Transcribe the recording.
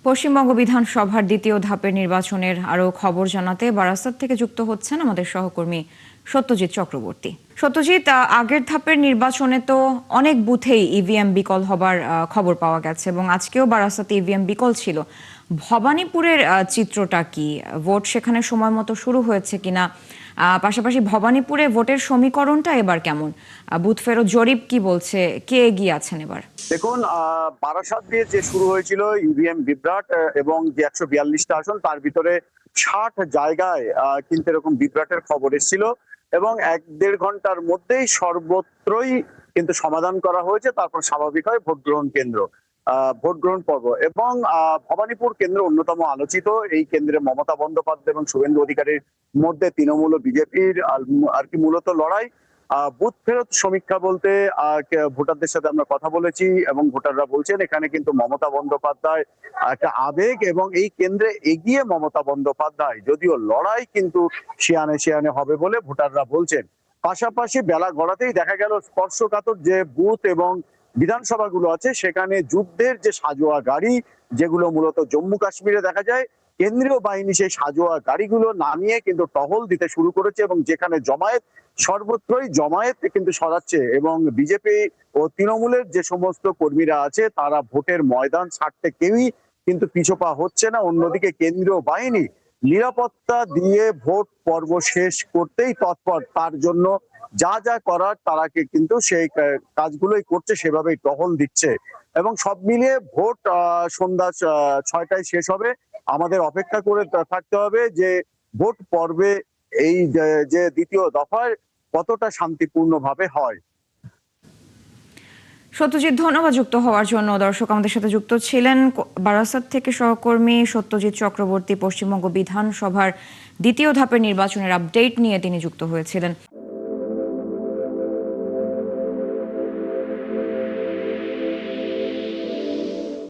পশ্চিমবঙ্গ বিধানসভার দ্বিতীয় ধাপের নির্বাচনের আরও খবর জানাতে বারাসাত থেকে যুক্ত হচ্ছেন আমাদের সহকর্মী সত্যজিৎ চক্রবর্তী। সত্যজিৎ, আগের ধাপের নির্বাচনে তো অনেক বুথেই ইভিএম বিকল হবার খবর পাওয়া গেছে এবং আজকেও বারাসাতে ইভিএম বিকল ছিল। ভবানীপুরের চিত্রটা কি? ভোট সেখানে সময় মতো শুরু হয়েছে কিনা? পাশাপাশি ভবানীপুরে ভোটের সমীকরণটা এবার কেমন? বুথ ফেরত জরিপ কি বলছে? কে এগিয়ে আছেন এবার? দেখুন, বারাসাত দিয়ে যে শুরু হয়েছিল ইভিএম বিভ্রাট এবং যে 142টা আসন তার ভিতরে 60 জায়গায় কিন্তু এরকম বিভ্রাটের খবর এসেছিল এবং 1-1.5 ঘন্টার মধ্যেই সর্বত্রই কিন্তু সমাধান করা হয়েছে। তারপর স্বাভাবিক হয় ভোট গ্রহণ পর্ব এবং ভবানীপুর কেন্দ্র অন্যতম আলোচিত। এই কেন্দ্রে মমতা বন্দ্যোপাধ্যায় এবং শুভেন্দু অধিকারীর মধ্যে তৃণমূল ও বিজেপির আর কি মূলত লড়াই। বুথ ফেরত সমীক্ষা বলতে ভোটারদের সাথে আমরা কথা বলেছি এবং ভোটাররা বলছেন এখানে কিন্তু মমতা বন্দ্যোপাধ্যায় একটা আবেগ এবং এই কেন্দ্রে এগিয়ে মমতা বন্দ্যোপাধ্যায়, যদিও লড়াই কিন্তু শিয়ানে হবে বলে ভোটাররা বলছেন। পাশাপাশি বেলা গড়াতেই দেখা গেল স্পর্শকাতর যে বুথ এবং বিধানসভাগুলো আছে সেখানে যুদ্ধের যে সাজোয়া গাড়ি, যেগুলো মূলত জম্মু কাশ্মীরে দেখা যায়, কেন্দ্রীয় বাহিনী সেই সাজোয়া গাড়িগুলো নামিয়ে কিন্তু টহল দিতে শুরু করেছে এবং যেখানে জমায়েত, সর্বত্রই জমায়েত কিন্তু সরাচ্ছে এবং বিজেপি ও তৃণমূলের যে সমস্ত কর্মীরা আছে তারা ভোটের ময়দান ছাড়তে কেউই কিন্তু পিছপা হচ্ছে না। অন্যদিকে কেন্দ্রীয় বাহিনী নিরাপত্তা দিয়ে ভোট পর্ব শেষ করতেই তৎপর। তার জন্য যা যা করার তারাকে কিন্তু সেই কাজগুলোই করছে, সেভাবেই টহল দিচ্ছে এবং সব মিলিয়ে ভোট সন্ধ্যা 6টায় শেষ হবে। আমাদের অপেক্ষা করে থাকতে হবে যে ভোট পর্বে এই যে দ্বিতীয় দফায় কতটা শান্তিপূর্ণভাবে হয়। সত্যজিৎ, ধন্যবাদ যুক্ত হওয়ার জন্য। দর্শক, আমাদের সাথে যুক্ত ছিলেন বারাসাত থেকে সহকর্মী সত্যজিৎ চক্রবর্তী। পশ্চিমবঙ্গ বিধানসভার দ্বিতীয় ধাপের নির্বাচনের আপডেট নিয়ে তিনি যুক্ত হয়েছিলেন।